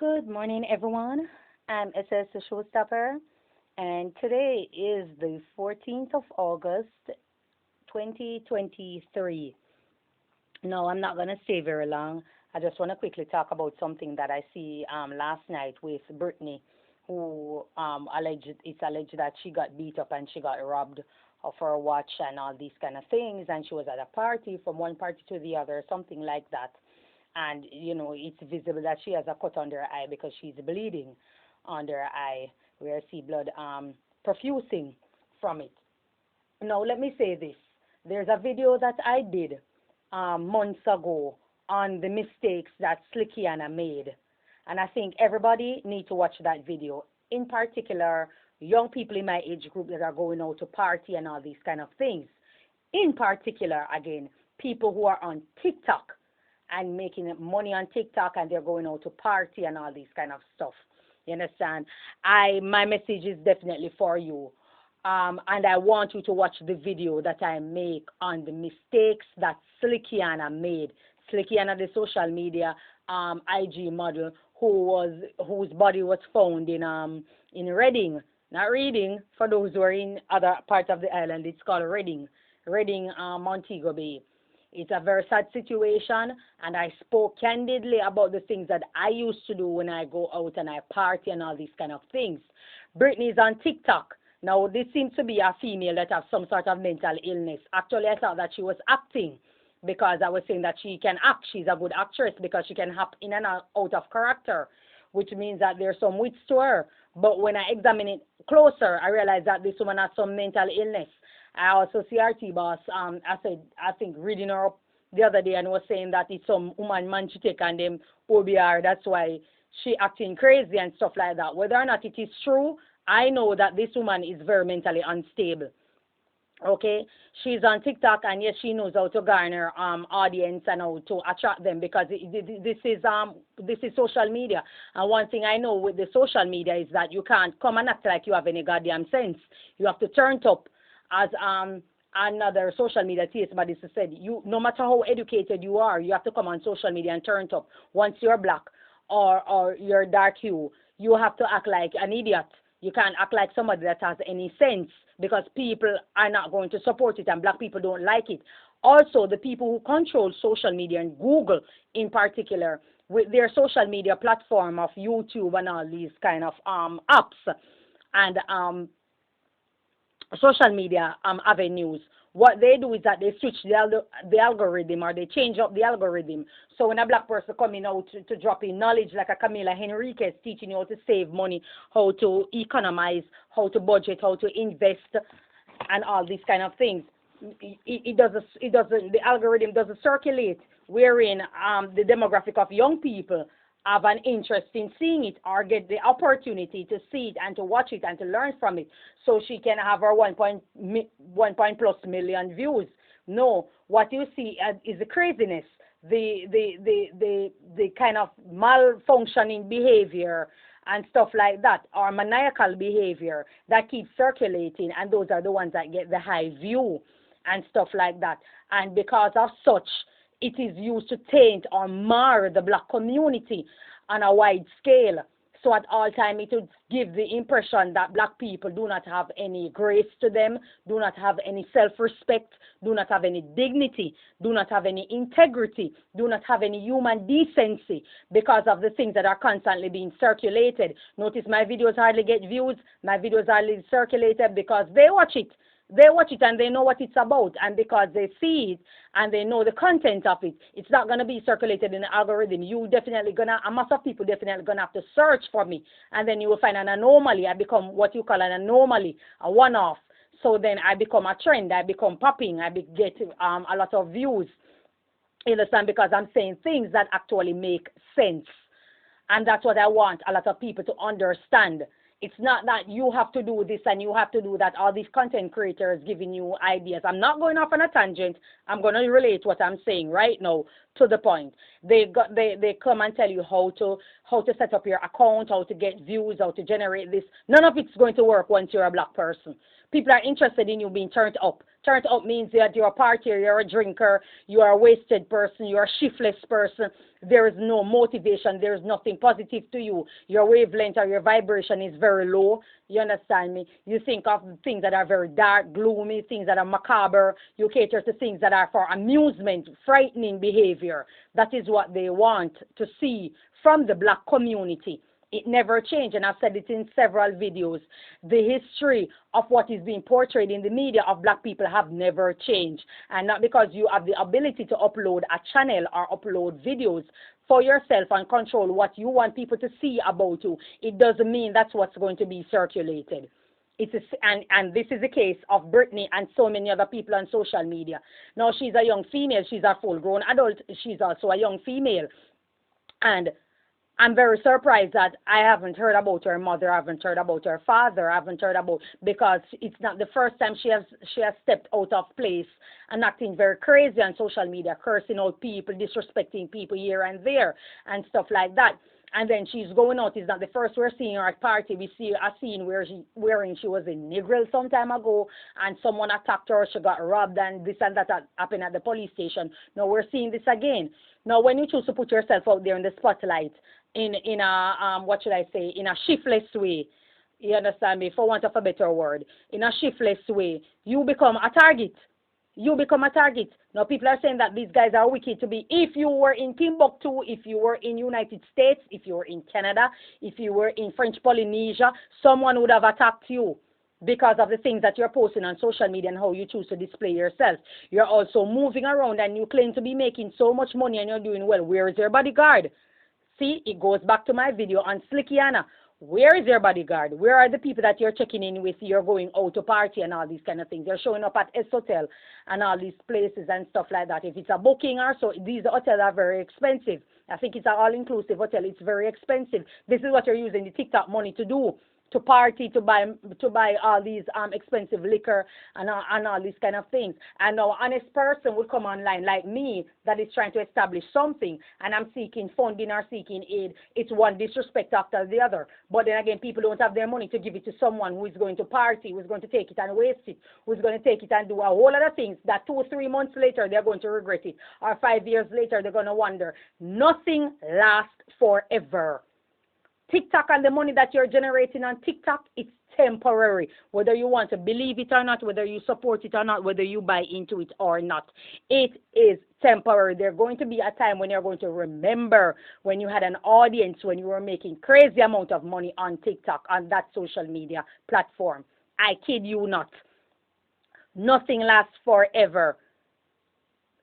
Good morning, everyone. I'm SS the Showstopper, and today is the 14th of August, 2023. No, I'm not going to stay very long. I just want to quickly talk about something that I see last night with Brittany, who it's alleged that she got beat up and she got robbed of her watch and all these kind of things, and she was at a party from one party to the other, something like that. And it's visible that she has a cut under her eye because she's bleeding under her eye, where I see blood profusing from it. Now, let me say this. There's a video that I did months ago on the mistakes that Slickiana made. And I think everybody needs to watch that video. In particular, young people in my age group that are going out to party and all these kind of things. In particular, again, people who are on TikTok and making money on TikTok and they're going out to party and all these kind of stuff. You understand? My message is definitely for you. And I want you to watch the video that I make on the mistakes that Slickiana made. Slickiana, the social media IG model, whose body was found in Reading. Not Reading, for those who are in other parts of the island, it's called Reading. Reading, Montego Bay. It's a very sad situation, and I spoke candidly about the things that I used to do when I go out and I party and all these kind of things. Brittany is on TikTok. Now, this seems to be a female that has some sort of mental illness. Actually, I thought that she was acting because I was saying that she can act. She's a good actress because she can hop in and out of character, which means that there's some wits to her. But when I examine it closer, I realize that this woman has some mental illness. I also see RT boss, I think reading her up the other day and was saying that it's some woman man she take and them OBR. That's why she acting crazy and stuff like that. Whether or not it is true, I know that this woman is very mentally unstable. Okay, she's on TikTok and yes, she knows how to garner audience and how to attract them because this is social media. And one thing I know with the social media is that you can't come and act like you have any goddamn sense. You have to turn up. As another social media TS buddy said, you no matter how educated you are, you have to come on social media and turn up. Once you're black or you're dark hue, you have to act like an idiot. You can't act like somebody that has any sense because people are not going to support it and black people don't like it. Also, the people who control social media and Google in particular with their social media platform of YouTube and all these kind of apps and social media avenues, what they do is that they switch the algorithm or they change up the algorithm. So when a black person coming out to drop in knowledge like a Camila Henriquez teaching you how to save money, how to economize, how to budget, how to invest, and all these kind of things, the algorithm doesn't circulate wherein the demographic of young people have an interest in seeing it or get the opportunity to see it and to watch it and to learn from it so she can have her 1 point plus million views. No, what you see is the craziness, the kind of malfunctioning behavior and stuff like that, or maniacal behavior that keeps circulating, and those are the ones that get the high view and stuff like that. And because of such, it is used to taint or mar the black community on a wide scale. So at all time, it would give the impression that black people do not have any grace to them, do not have any self-respect, do not have any dignity, do not have any integrity, do not have any human decency because of the things that are constantly being circulated. Notice my videos hardly get views, my videos hardly circulated because they watch it. They watch it and they know what it's about, and because they see it and they know the content of it, it's not going to be circulated in the algorithm. A mass of people definitely going to have to search for me, and then you will find an anomaly. I become what you call an anomaly, a one-off. So then I become a trend, I become popping, get a lot of views, you understand, because I'm saying things that actually make sense. And that's what I want a lot of people to understand. It's not that you have to do this and you have to do that. All these content creators giving you ideas. I'm not going off on a tangent. I'm going to relate what I'm saying right now to the point. They come and tell you how to set up your account, how to get views, how to generate this. None of it's going to work once you're a black person. People are interested in you being turned up. Turn out means that you're a partier, you're a drinker, you are a wasted person, you're a shiftless person. There is no motivation, there is nothing positive to you. Your wavelength or your vibration is very low. You understand me? You think of things that are very dark, gloomy, things that are macabre. You cater to things that are for amusement, frightening behavior. That is what they want to see from the black community. It never changed, and I've said it in several videos. The history of what is being portrayed in the media of black people have never changed. And not because you have the ability to upload a channel or upload videos for yourself and control what you want people to see about you, it doesn't mean that's what's going to be circulated. And this is the case of Brittany and so many other people on social media. Now, she's a young female. She's a full-grown adult. She's also a young female. And I'm very surprised that I haven't heard about her mother, I haven't heard about her father, I haven't heard about, because it's not the first time she has stepped out of place and acting very crazy on social media, cursing out people, disrespecting people here and there and stuff like that. And then she's going out. It's not the first we're seeing her at party. We see a scene where she was in Negril some time ago, and someone attacked her. She got robbed, and this and that happened at the police station. Now we're seeing this again. Now, when you choose to put yourself out there in the spotlight in a what should I say, in a shiftless way, you understand me, for want of a better word, in a shiftless way, you become a target. You become a target. Now, people are saying that these guys are wicked to be. If you were in Timbuktu, if you were in United States, if you were in Canada, if you were in French Polynesia, someone would have attacked you because of the things that you're posting on social media and how you choose to display yourself. You're also moving around and you claim to be making so much money and you're doing well. Where is your bodyguard? See, it goes back to my video on Slickiana. Where is your bodyguard? Where are the people that you're checking in with? You're going out to party and all these kind of things. You're showing up at S Hotel and all these places and stuff like that. If it's a booking or so, these hotels are very expensive. I think it's an all-inclusive hotel. It's very expensive. This is what you're using the TikTok money to do. To party, to buy all these expensive liquor and all these kind of things. And now, an honest person would come online like me that is trying to establish something, and I'm seeking funding or seeking aid. It's one disrespect after the other. But then again, people don't have their money to give it to someone who is going to party, who is going to take it and waste it, who is going to take it and do a whole lot of things that 2 or 3 months later they're going to regret it, or 5 years later they're going to wonder. Nothing lasts forever. TikTok and the money that you're generating on TikTok, it's temporary. Whether you want to believe it or not, whether you support it or not, whether you buy into it or not, it is temporary. There's going to be a time when you're going to remember when you had an audience, when you were making crazy amount of money on TikTok, on that social media platform. I kid you not. Nothing lasts forever.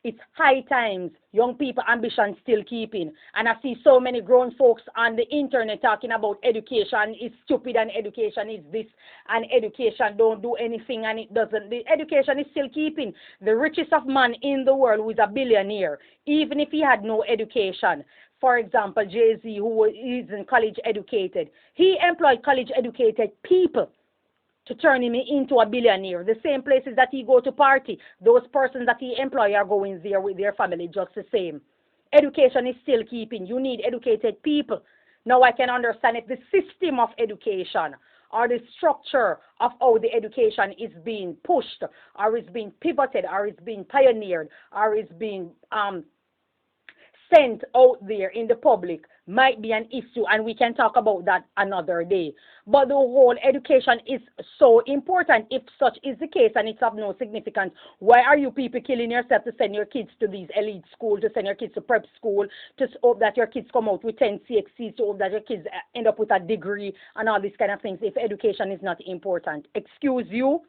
It's high times. Young people ambition still keeping. And I see so many grown folks on the internet talking about education is stupid and education is this and education don't do anything and it doesn't. The education is still keeping. The richest of man in the world who is a billionaire, even if he had no education. For example, Jay-Z, who isn't college educated, he employed college educated people to turn him into a billionaire. The same places that he go to party, those persons that he employ are going there with their family just the same. Education is still keeping. You need educated people. Now I can understand if the system of education or the structure of how the education is being pushed or is being pivoted or is being pioneered or is being sent out there in the public might be an issue, and we can talk about that another day. But the whole education is so important. If such is the case and it's of no significance, why are you people killing yourself to send your kids to these elite schools, to send your kids to prep school, to hope that your kids come out with 10 CXCs, to hope that your kids end up with a degree and all these kind of things if education is not important? Excuse you.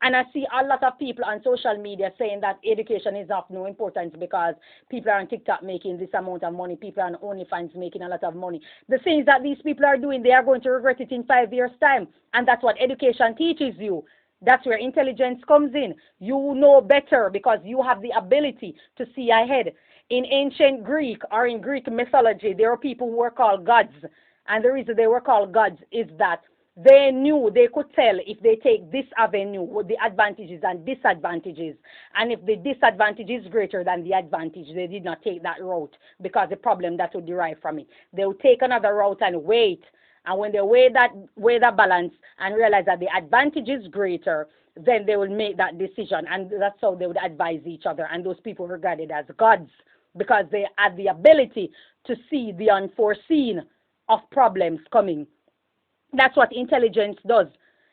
And I see a lot of people on social media saying that education is of no importance because people are on TikTok making this amount of money, people are on OnlyFans making a lot of money. The things that these people are doing, they are going to regret it in 5 years' time. And that's what education teaches you. That's where intelligence comes in. You know better because you have the ability to see ahead. In ancient Greek or in Greek mythology, there were people who were called gods. And the reason they were called gods is that they knew, they could tell if they take this avenue with the advantages and disadvantages. And if the disadvantage is greater than the advantage, they did not take that route because the problem that would derive from it. They would take another route and wait And when they weigh that balance and realize that the advantage is greater, then they will make that decision. And that's how they would advise each other. And those people are regarded as gods because they have the ability to see the unforeseen of problems coming. That's what intelligence does.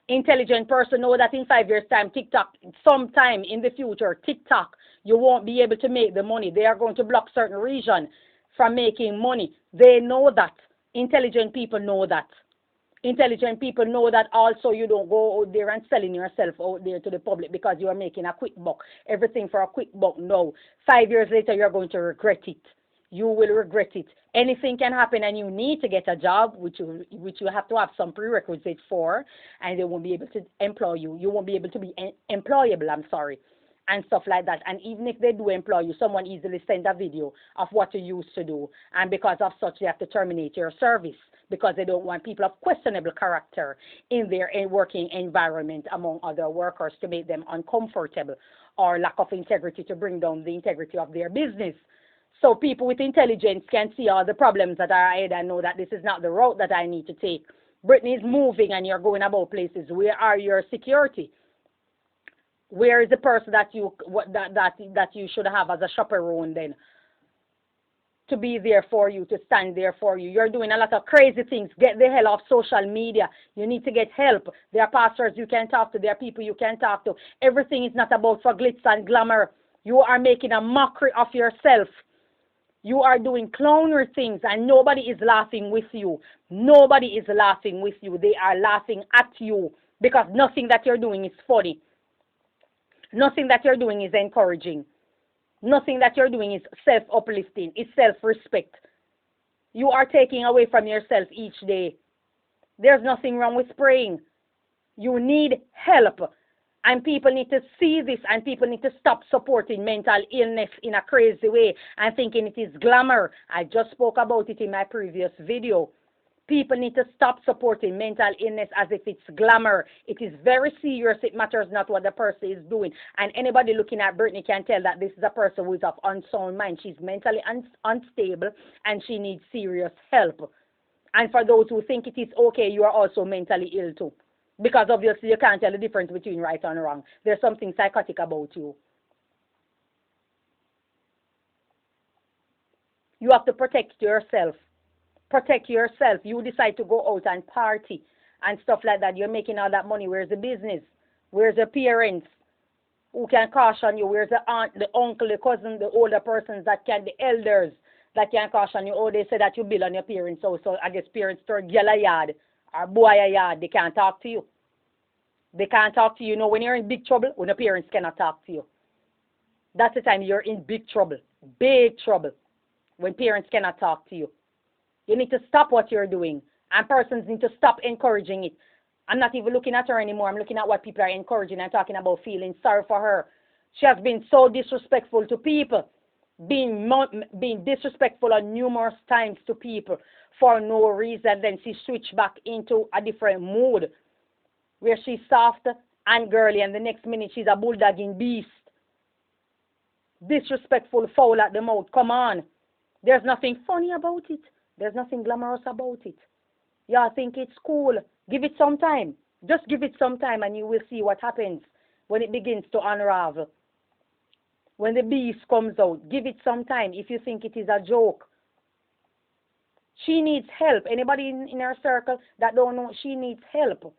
Intelligent person know that in 5 years' time, TikTok, sometime in the future, TikTok, you won't be able to make the money. They are going to block certain region from making money. They know that. Intelligent people know that. Intelligent people know that also you don't go out there and selling yourself out there to the public because you are making a quick buck. Everything for a quick buck. No. 5 years later, you're going to regret it. You will regret it. Anything can happen and you need to get a job, which you have to have some prerequisites for, and they won't be able to employ you. You won't be able to be employable, and stuff like that. And even if they do employ you, someone easily sends a video of what you used to do, and because of such, they have to terminate your service because they don't want people of questionable character in their working environment among other workers to make them uncomfortable or lack of integrity to bring down the integrity of their business. So people with intelligence can see all the problems that are ahead and know that this is not the route that I need to take. Brittany is moving and you're going about places. Where are your security? Where is the person that you should have as a chaperone then? To be there for you, to stand there for you. You're doing a lot of crazy things. Get the hell off social media. You need to get help. There are pastors you can talk to. There are people you can talk to. Everything is not about for glitz and glamour. You are making a mockery of yourself. You are doing clownery things and nobody is laughing with you. Nobody is laughing with you. They are laughing at you because nothing that you're doing is funny. Nothing that you're doing is encouraging. Nothing that you're doing is self-uplifting. It's self-respect. You are taking away from yourself each day. There's nothing wrong with praying. You need help. And people need to see this, and people need to stop supporting mental illness in a crazy way and thinking it is glamour. I just spoke about it in my previous video. People need to stop supporting mental illness as if it's glamour. It is very serious. It matters not what the person is doing. And anybody looking at Brittany can tell that this is a person who is of unsound mind. She's mentally unstable, and she needs serious help. And for those who think it is okay, you are also mentally ill too. Because obviously you can't tell the difference between right and wrong. There's something psychotic about you. You have to protect yourself. Protect yourself. You decide to go out and party and stuff like that. You're making all that money. Where's the business? Where's the parents who can caution you? Where's the aunt, the uncle, the cousin, the older persons the elders that can caution you? Oh, they say that you build on your parents. So I guess parents throw girl a yard or boy a yard. They can't talk to you. They can't talk to you. You know, when you're in big trouble, when your parents cannot talk to you. That's the time you're in big trouble. Big trouble. When parents cannot talk to you. You need to stop what you're doing. And persons need to stop encouraging it. I'm not even looking at her anymore. I'm looking at what people are encouraging and talking about feeling sorry for her. She has been so disrespectful to people. Being disrespectful on numerous times to people for no reason. Then she switched back into a different mood where she's soft and girly, and the next minute she's a bulldogging beast. Disrespectful, foul at the mouth. Come on. There's nothing funny about it. There's nothing glamorous about it. Y'all think it's cool. Give it some time. Just give it some time and you will see what happens when it begins to unravel. When the beast comes out, give it some time if you think it is a joke. She needs help. Anybody in her circle that don't know, she needs help.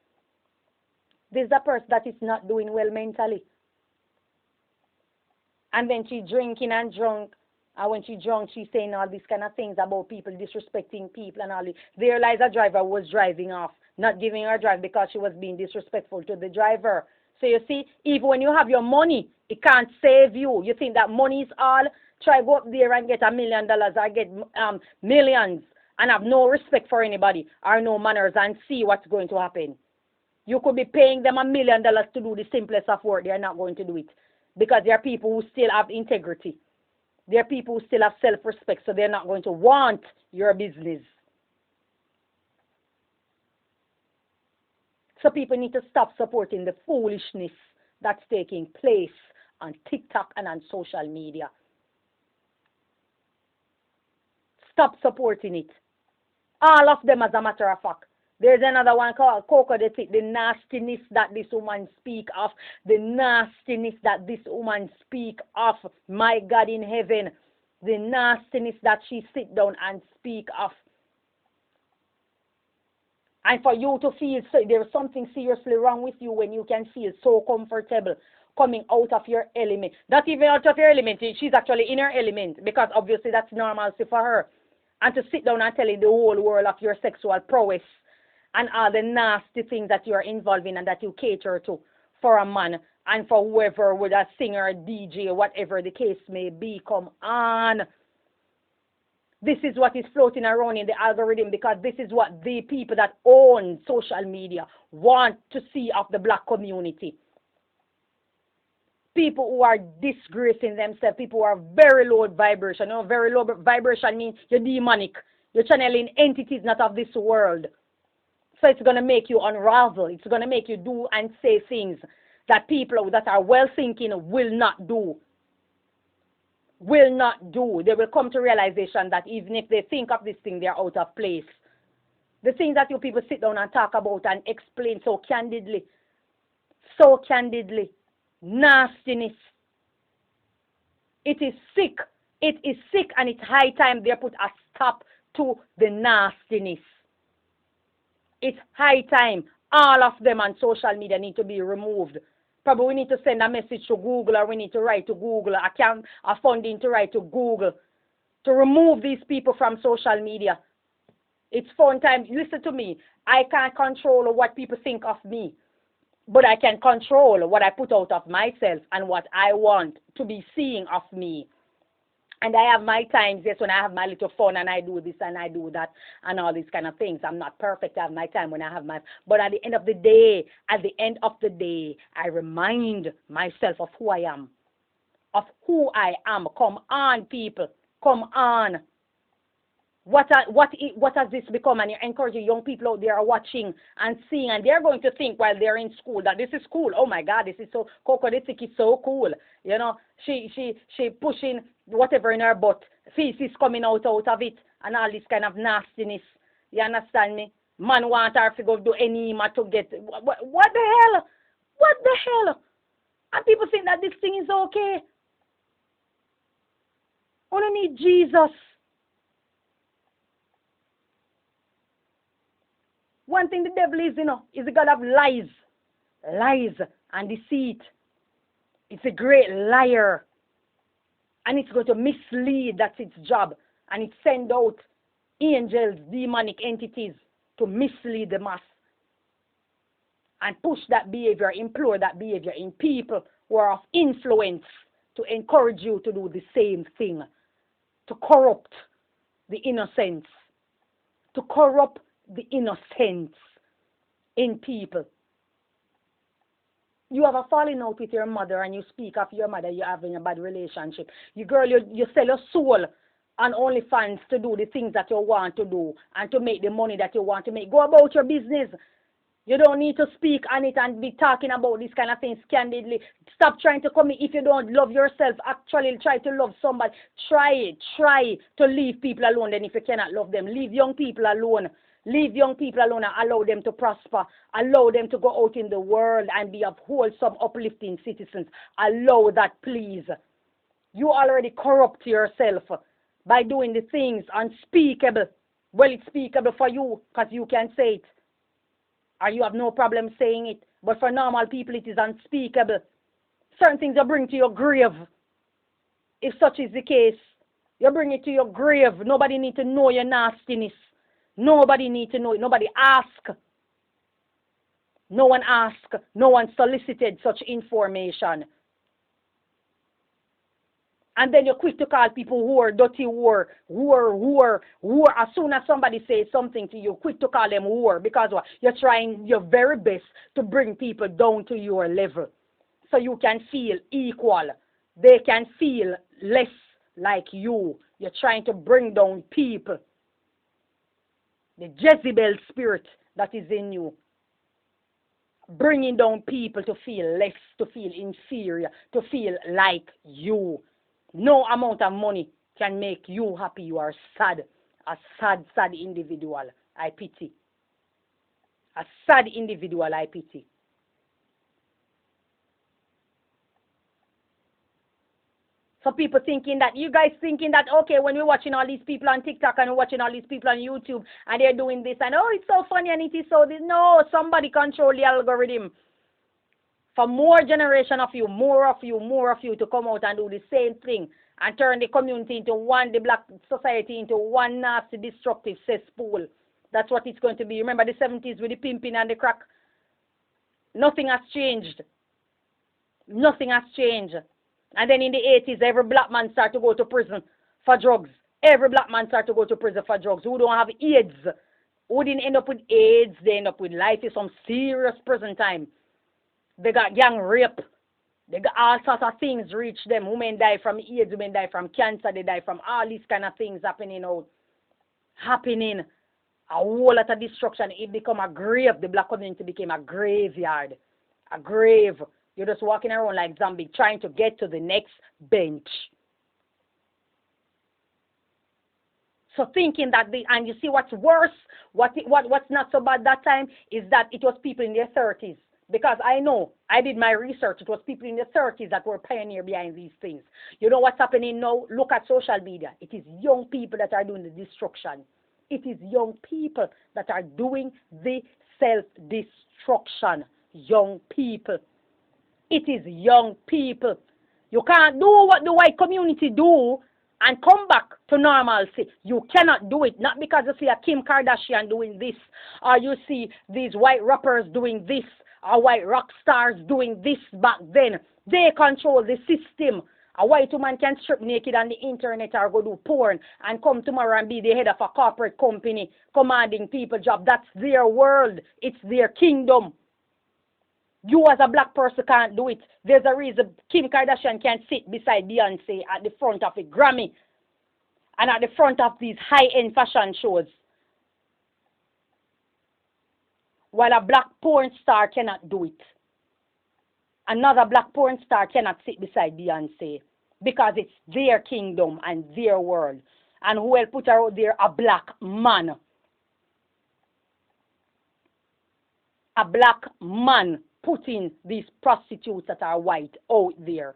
This is a person that is not doing well mentally. And then she drinking and drunk. And when she drunk, she's saying all these kind of things about people, disrespecting people and all this. There lies a driver was driving off, not giving her a drive because she was being disrespectful to the driver. So you see, even when you have your money, it can't save you. You think that money is all? Try go up there and get $1 million or get millions and have no respect for anybody or no manners and see what's going to happen. You could be paying them $1 million to do the simplest of work. They're not going to do it because there are people who still have integrity. There are people who still have self-respect, so they're not going to want your business. So people need to stop supporting the foolishness that's taking place on TikTok and on social media. Stop supporting it. All of them, as a matter of fact. There's another one called Coco, the nastiness that this woman speak of. The nastiness that this woman speak of. My God in heaven. The nastiness that she sit down and speak of. And for you to feel so, there's something seriously wrong with you when you can feel so comfortable coming out of your element. Not even out of your element. She's actually in her element because obviously that's normalcy for her. And to sit down and telling the whole world of your sexual prowess and all the nasty things that you are involved in and that you cater to for a man and for whoever, with a singer, a DJ, whatever the case may be. Come on. This is what is floating around in the algorithm because this is what the people that own social media want to see of the black community. People who are disgracing themselves, people who are very low vibration. You know, very low vibration means you're demonic. You're channeling entities not of this world. So it's going to make you unravel. It's going to make you do and say things that people that are well thinking will not do. Will not do. They will come to realization that even if they think of this thing, they're out of place. The things that you people sit down and talk about and explain so candidly. Nastiness. It is sick. It is sick, and it's high time they put a stop to the nastiness. It's high time. All of them on social media need to be removed. Probably we need to send a message to Google, or we need to write to Google, a funding to write to Google to remove these people from social media. It's fun time. Listen to me. I can't control what people think of me, but I can control what I put out of myself and what I want to be seeing of me. And I have my times, yes, when I have my little fun and I do this and I do that and all these kind of things. I'm not perfect. I have my time when I have my, but at the end of the day, I remind myself of who I am. Come on, people. Come on. What has this become? And you're encouraging young people out there watching and seeing, and they're going to think while they're in school that this is cool. Oh my God, this is so Coco, this is so cool. You know, she pushing whatever in her butt, feces coming out of it, and all this kind of nastiness. You understand me? Man want her to go do enema to get what the hell? What the hell? And people think that this thing is okay. Only need Jesus. One thing the devil is, is the God of lies. Lies and deceit. It's a great liar. And it's going to mislead. That's its job. And it sends out angels, demonic entities to mislead the mass. And push that behavior, implore that behavior in people who are of influence to encourage you to do the same thing. To corrupt the innocence. To corrupt the innocence in people. You have a falling out with your mother and you speak of your mother, you're having a bad relationship. You sell your soul on OnlyFans to do the things that you want to do and to make the money that you want to make. Go about your business. You don't need to speak on it and be talking about these kind of things candidly. Stop trying to come in. If you don't love yourself, actually try to love somebody. Try to leave people alone. Then if you cannot love them, leave young people alone. Leave young people alone and allow them to prosper. Allow them to go out in the world and be of wholesome, uplifting citizens. Allow that, please. You already corrupt yourself by doing the things unspeakable. Well, it's speakable for you because you can say it. Or you have no problem saying it. But for normal people, it is unspeakable. Certain things you bring to your grave. If such is the case, you bring it to your grave. Nobody need to know your nastiness. Nobody need to know it. Nobody ask. No one asked. No one solicited such information. And then you're quick to call people who are dirty, who are. As soon as somebody says something to you, quick to call them whore. Because what? You're trying your very best to bring people down to your level. So you can feel equal. They can feel less like you. You're trying to bring down people. The Jezebel spirit that is in you. Bringing down people to feel less, to feel inferior, to feel like you. No amount of money can make you happy. You are sad. A sad, sad individual. I pity. A sad individual, I pity. So people thinking that, you guys thinking that, okay, when we're watching all these people on TikTok and we're watching all these people on YouTube and they're doing this and, oh, it's so funny and it is so this. No, somebody control the algorithm. For more generation of you, more of you, more of you to come out and do the same thing and turn the community into one, the black society into one nasty, destructive cesspool. That's what it's going to be. Remember the 70s with the pimping and the crack? Nothing has changed. Nothing has changed. And then in the 80s, every black man started to go to prison for drugs. Every black man started to go to prison for drugs. Who don't have AIDS? Who didn't end up with AIDS? They end up with life in some serious prison time. They got gang rape. They got all sorts of things reach them. Women die from AIDS, women die from cancer, they die from all these kind of things happening out. Happening. A whole lot of destruction. It became a grave. The black community became a graveyard. A grave. You're just walking around like zombie trying to get to the next bench. So thinking that and you see what's worse, what's not so bad that time is that it was people in their 30s. Because I know, I did my research, it was people in their 30s that were pioneer behind these things. You know what's happening now? Look at social media. It is young people that are doing the destruction. It is young people that are doing the self-destruction. Young people. It is young people. You can't do what the white community do and come back to normalcy. You cannot do it. Not because you see a Kim Kardashian doing this, or you see these white rappers doing this, or white rock stars doing this back then. They control the system. A white woman can strip naked on the internet or go do porn and come tomorrow and be the head of a corporate company commanding people job. That's their world. It's their kingdom. You as a black person can't do it. There's a reason Kim Kardashian can't sit beside Beyonce at the front of a Grammy and at the front of these high-end fashion shows. While a black porn star cannot do it. Another black porn star cannot sit beside Beyonce because it's their kingdom and their world. And who will put her out there? A black man. A black man putting these prostitutes that are white out there.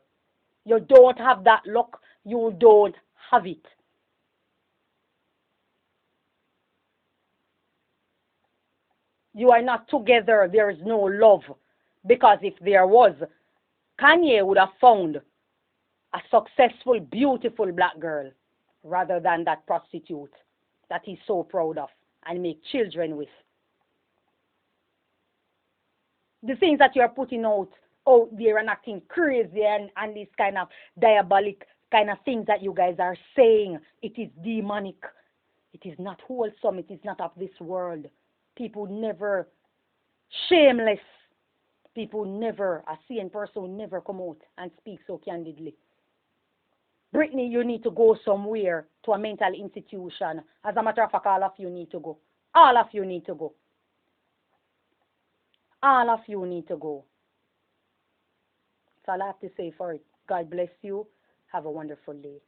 You don't have that luck. You don't have it. You are not together. There is no love. Because if there was, Kanye would have found a successful, beautiful black girl rather than that prostitute that he's so proud of and make children with. The things that you are putting out there and acting crazy and these kind of diabolic kind of things that you guys are saying, it is demonic. It is not wholesome. It is not of this world. People never, shameless. People never, a sane person will never come out and speak so candidly. Brittany, you need to go somewhere to a mental institution. As a matter of fact, all of you need to go. All of you need to go. All of you need to go. That's all I have to say for it. God bless you. Have a wonderful day.